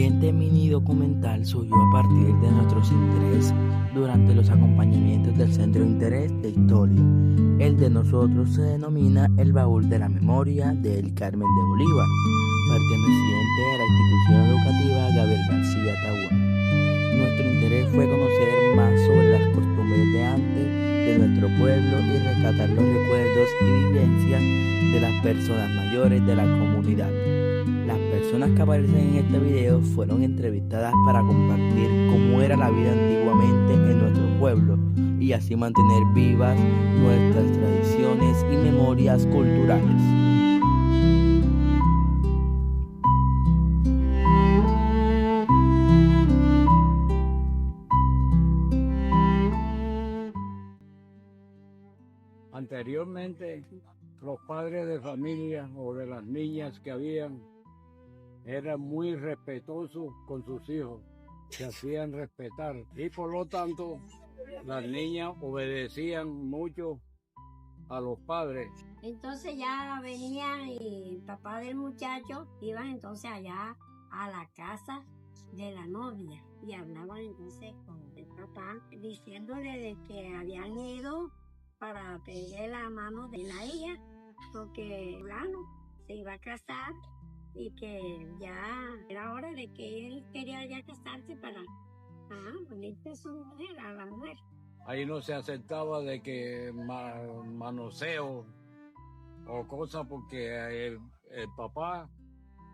siguiente mini documental surgió a partir de nuestros intereses durante los acompañamientos del Centro de Interés de Historia. El de nosotros se denomina El Baúl de la Memoria del Carmen de Bolívar, perteneciente a la institución educativa Gabriel García Tahuán. Nuestro interés fue conocer más sobre las costumbres de antes de nuestro pueblo y rescatar los recuerdos y vivencias de las personas mayores de la comunidad. Las personas que aparecen en este video fueron entrevistadas para compartir cómo era la vida antiguamente en nuestro pueblo y así mantener vivas nuestras tradiciones y memorias culturales. Anteriormente, los padres de familia o de las niñas que habían eran muy respetuosos con sus hijos, se hacían respetar y por lo tanto las niñas obedecían mucho a los padres. Entonces ya venían y el papá del muchacho iban entonces allá a la casa de la novia y hablaban entonces con el papá diciéndole de que habían ido para pedir la mano de la hija porque fulano se iba a casar y que ya era hora de que él quería ya casarse para unirse a su mujer, a la mujer. Ahí no se aceptaba de que manoseo o cosas porque el papá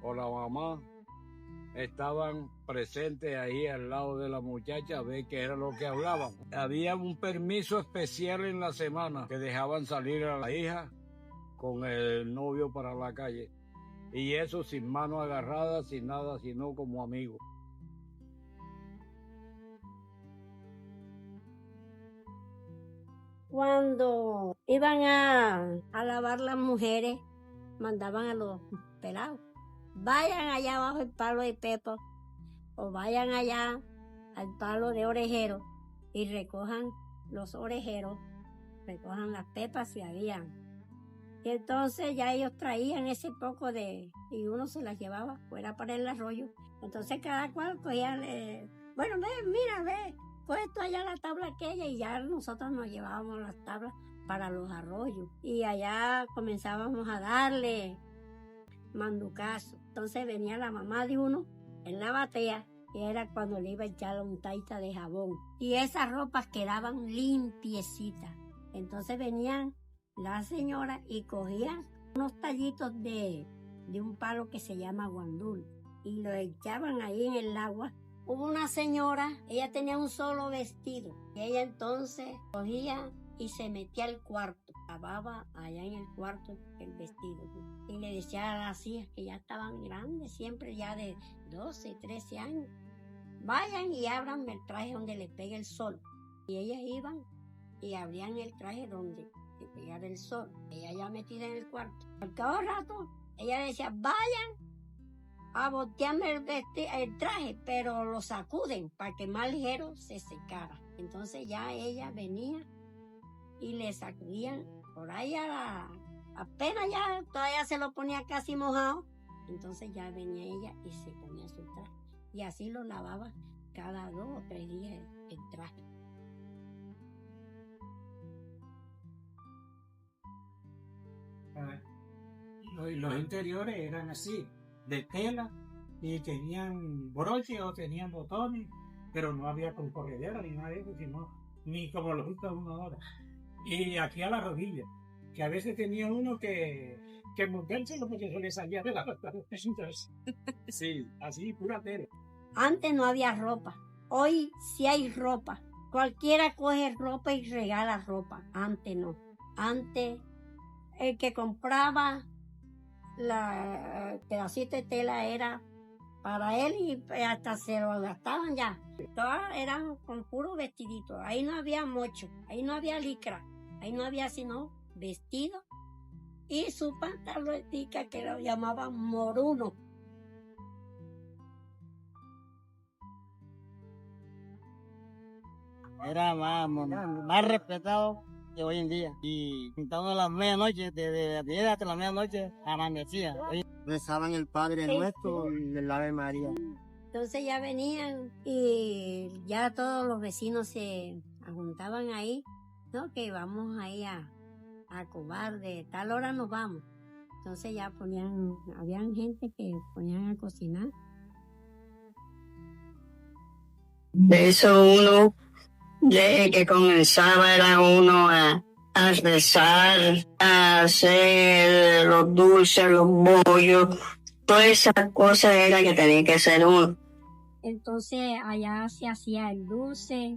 o la mamá estaban presentes ahí al lado de la muchacha a ver qué era lo que hablaban. Había un permiso especial en la semana que dejaban salir a la hija con el novio para la calle. Y eso sin mano agarrada, sin nada, sino como amigos. Cuando iban a lavar las mujeres, mandaban a los pelados. Vayan allá abajo el palo de pepo o vayan allá al palo de orejero y recojan los orejeros, recojan las pepas si habían. Y entonces ya ellos traían ese poco y uno se las llevaba fuera para el arroyo. Entonces cada cual cogía, bueno, ve, coge tú allá la tabla aquella y ya nosotros nos llevábamos las tablas para los arroyos. Y allá comenzábamos a darle manducazo. Entonces venía la mamá de uno en la batea y era cuando le iba a echar un taita de jabón. Y esas ropas quedaban limpiecitas. Entonces venían la señora y cogían unos tallitos de un palo que se llama guandul y lo echaban ahí en el agua. Hubo una señora, ella tenía un solo vestido y ella entonces cogía y se metía al cuarto, lavaba allá en el cuarto el vestido y le decía a las hijas que ya estaban grandes, siempre ya de 12, 13 años, vayan y abran el traje donde le pegue el sol. Y ellas iban y abrían el traje donde le pegara el sol, ella ya metida en el cuarto. Al cabo de rato, ella decía, vayan a voltearme el traje, pero lo sacuden para que más ligero se secara. Entonces ya ella venía y le sacudían por ahí apenas ya todavía se lo ponía casi mojado. Entonces ya venía ella y se ponía su traje. Y así lo lavaba cada 2 o 3 días el traje. Los interiores eran así, de tela, y tenían broches o tenían botones, pero no había con corredera ni nada de eso, sino ni como lo usa uno ahora. Y aquí a la rodilla, que a veces tenía uno que montárselo porque se le salía de la sí, así, pura tela. Antes no había ropa, hoy sí hay ropa. Cualquiera coge ropa y regala ropa. Antes no. Antes el que compraba la pedacito de tela era para él y hasta se lo gastaban ya. Todas eran con puro vestidito. Ahí no había mocho, ahí no había licra, ahí no había sino vestido y su pantaloncita que lo llamaban moruno. Era más respetado que hoy en día. Y pintando las medianoche, desde las 10 hasta la medianoche, amanecía. Rezaban el Padre Nuestro y el Ave María. Entonces ya venían y ya todos los vecinos se juntaban ahí, ¿no? Que vamos ahí a cobar, de tal hora nos vamos. Entonces ya habían gente que ponían a cocinar. De eso uno, desde que comenzaba era uno a rezar, a hacer los dulces, los bollos, todas esas cosas era que tenía que hacer uno. Entonces allá se hacía el dulce,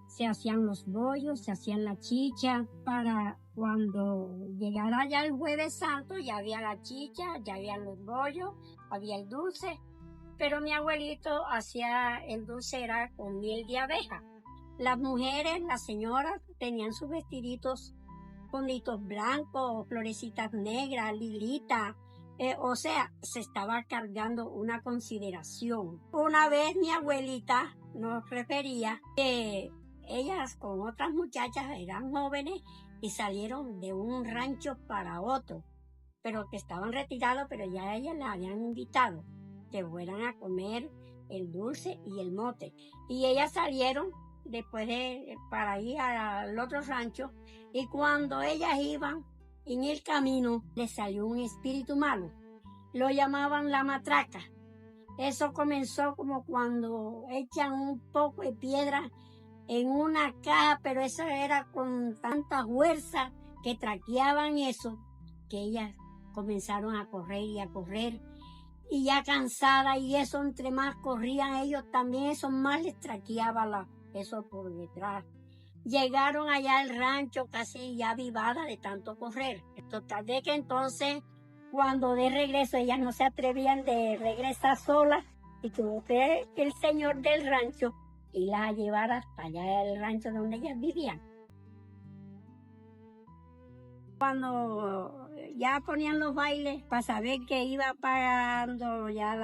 se hacían los bollos, se hacían la chicha. Para cuando llegara ya el Jueves Santo, ya había la chicha, ya había los bollos, había el dulce. Pero mi abuelito hacía el dulce era con miel de abeja. Las mujeres, las señoras, tenían sus vestiditos con litos blancos, florecitas negras, lilitas. O sea, se estaba cargando una consideración. Una vez mi abuelita nos refería que ellas con otras muchachas eran jóvenes y salieron de un rancho para otro, pero que estaban retirados, pero ya ellas las habían invitado que fueran a comer el dulce y el mote. Y ellas salieron después para ir al otro rancho, y cuando ellas iban en el camino les salió un espíritu malo. Lo llamaban la matraca. Eso comenzó como cuando echan un poco de piedra en una caja, pero eso era con tanta fuerza que traqueaban eso, que ellas comenzaron a correr y a correr. Y ya cansada, y eso entre más corrían ellos también, eso más les traqueaba eso por detrás. Llegaron allá al rancho casi ya avivadas de tanto correr. Total de que entonces, cuando de regreso, ellas no se atrevían de regresar solas, y tuvo que el señor del rancho y las llevar hasta allá al rancho donde ellas vivían. Cuando ya ponían los bailes, para saber que iba pagando ya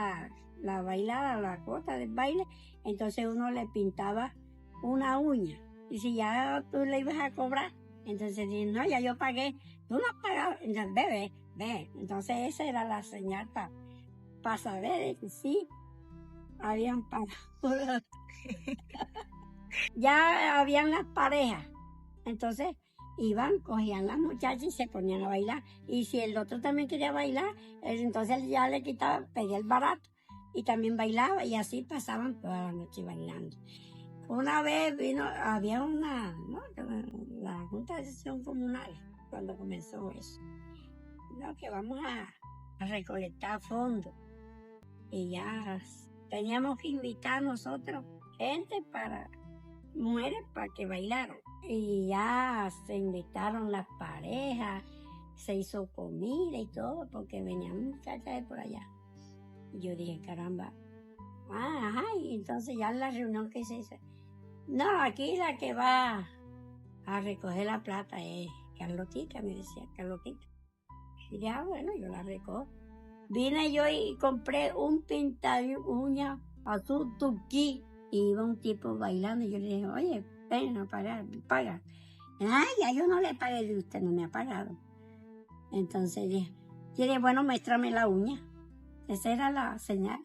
la bailada, la cuota del baile, entonces uno le pintaba una uña. Y si ya tú le ibas a cobrar, entonces dice, no, ya yo pagué. Tú no has pagado, entonces ve. Entonces esa era la señal para saber que sí habían pagado. Ya habían las parejas, entonces iban, cogían las muchachas y se ponían a bailar. Y si el otro también quería bailar, entonces ya le quitaba, pedía el barato y también bailaba, y así pasaban toda la noche bailando. Una vez había la Junta de Sesión Comunal, cuando comenzó eso, que vamos a recolectar fondos. Y ya teníamos que invitar nosotros gente mujeres para que bailaran. Y ya se invitaron las parejas, se hizo comida y todo, porque venían muchachas de por allá. Y yo dije, caramba, y entonces ya en la reunión que se hizo, no, aquí la que va a recoger la plata es Carlotita, me decía Carlotita. Y dije, bueno, yo la recojo. Vine yo y compré un pinta uña azul turquí, y iba un tipo bailando, y yo le dije, oye, ven a pagar, paga. Ya yo no le pagué, usted no me ha pagado. Entonces yo dije, bueno, muéstrame la uña. Esa era la señal.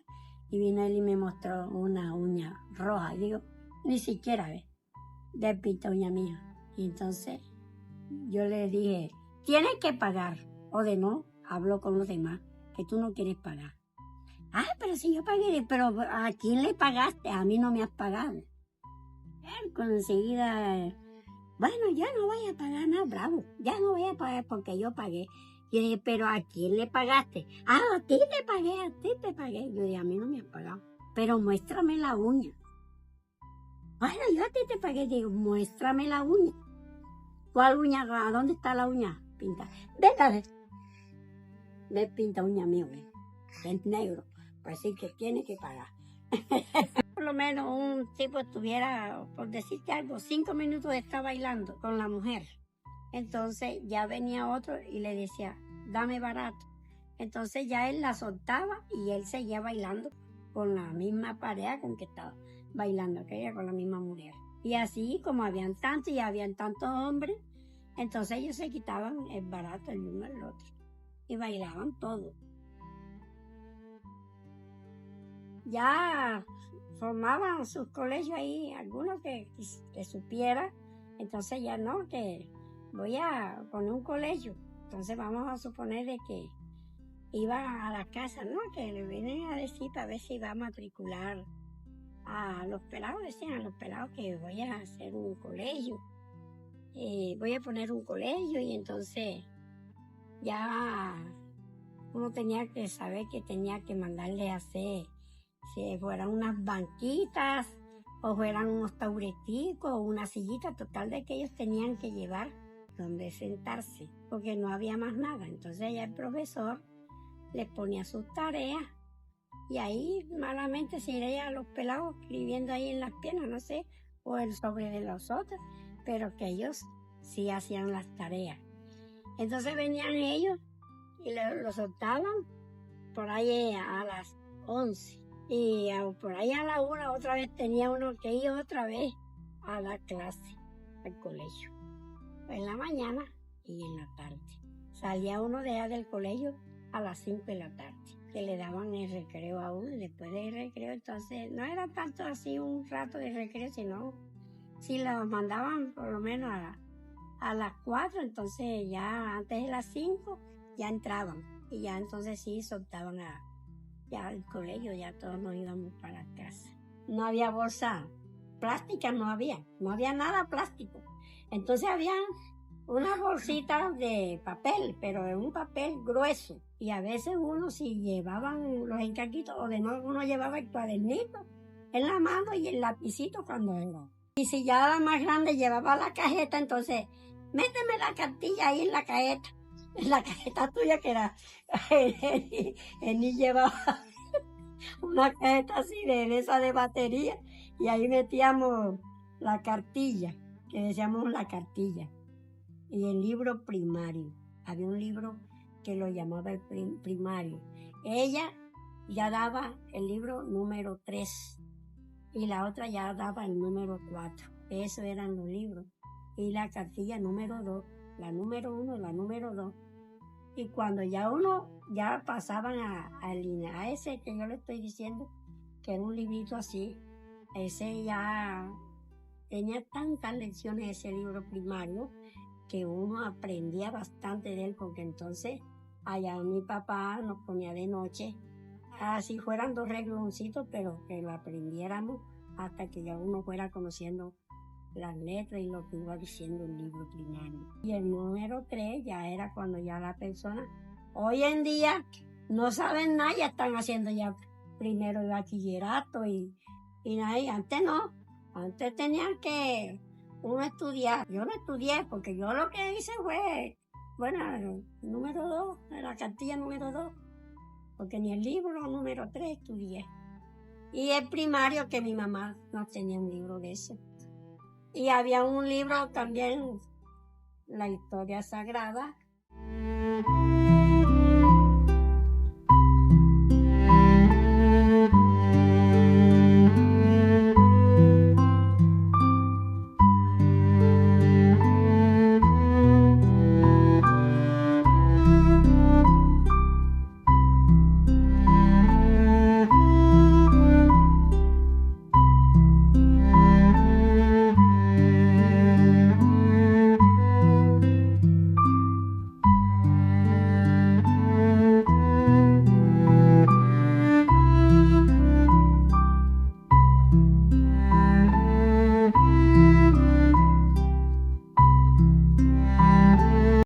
Y vino él y me mostró una uña roja. Y digo, ni siquiera ve, de pinta uña mía. Y entonces yo le dije, tienes que pagar, o de no, hablo con los demás, que tú no quieres pagar. Pero si yo pagué, pero ¿a quién le pagaste? A mí no me has pagado. Enseguida, bueno, ya no voy a pagar nada, bravo, ya no voy a pagar porque yo pagué. Yo dije, pero ¿a quién le pagaste? A ti te pagué. Yo dije, a mí no me has pagado, pero muéstrame la uña. Bueno, yo a ti te pagué, digo, muéstrame la uña. ¿Cuál uña? ¿A dónde está la uña? Pinta. Ve, pinta uña mío, es negro, pues sí que tiene que pagar. Por lo menos un tipo estuviera, por decirte algo, 5 minutos está bailando con la mujer. Entonces ya venía otro y le decía, dame barato. Entonces ya él la soltaba y él seguía bailando con la misma pareja con que estaba bailando aquella, con la misma mujer. Y así como habían tantos y habían tantos hombres, entonces ellos se quitaban el barato el uno al otro y bailaban todo. ya formaban sus colegios ahí, algunos que supiera, entonces ya no, que voy a poner un colegio. Entonces vamos a suponer de que iba a la casa, ¿no? Que le vienen a decir para ver si va a matricular a los pelados, decían a los pelados que voy a hacer un colegio, voy a poner un colegio, y entonces ya uno tenía que saber que tenía que mandarle a hacer, si fueran unas banquitas o fueran unos taureticos o una sillita, total de que ellos tenían que llevar donde sentarse, porque no había más nada. Entonces ya el profesor les ponía sus tareas, y ahí malamente se iría a los pelados escribiendo ahí en las piernas, no sé, o el sobre de los otros, pero que ellos sí hacían las tareas. Entonces venían ellos y lo soltaban por ahí a las 11. Y por ahí a la 1 otra vez tenía uno que ir otra vez a la clase, al colegio. En la mañana y en la tarde. Salía uno de allá del colegio a las 5 de la tarde, que le daban el recreo a uno, y después del recreo, entonces no era tanto así un rato de recreo, sino si los mandaban por lo menos a las 4, entonces ya antes de las 5 ya entraban, y ya entonces sí soltaban ya al colegio, ya todos nos íbamos para casa. No había bolsa plástica, no había nada plástico. Entonces habían unas bolsitas de papel, pero de un papel grueso. Y a veces uno, si llevaban los encarguitos, o de nuevo uno llevaba el cuadernito en la mano y el lapicito cuando era. Y si ya era más grande, llevaba la cajeta, entonces, méteme la cartilla ahí en la cajeta tuya, que era, él ni llevaba una cajeta así de esa de batería, y ahí metíamos la cartilla, que decíamos la cartilla. Y el libro primario, había un libro que lo llamaba el primario. Ella ya daba el libro número 3 y la otra ya daba el número 4. Esos eran los libros. Y la cartilla número 2, la número 1 y la número 2. Y cuando ya pasaban a ese que yo le estoy diciendo, que era un librito así, ese ya tenía tantas lecciones, ese libro primario, que uno aprendía bastante de él, porque entonces allá mi papá nos ponía de noche, así fueran 2 rengloncitos, pero que lo aprendiéramos hasta que ya uno fuera conociendo las letras y lo que iba diciendo el libro primario. Y el número 3 ya era cuando ya la persona, hoy en día no saben nada, ya están haciendo ya primero el bachillerato y nada, y antes no, antes tenían que uno estudiar. Yo no estudié porque yo lo que hice fue, el número 2, la cartilla número 2, porque ni el libro número 3 estudié. Y el primario, que mi mamá no tenía un libro de ese. Y había un libro también, la historia sagrada.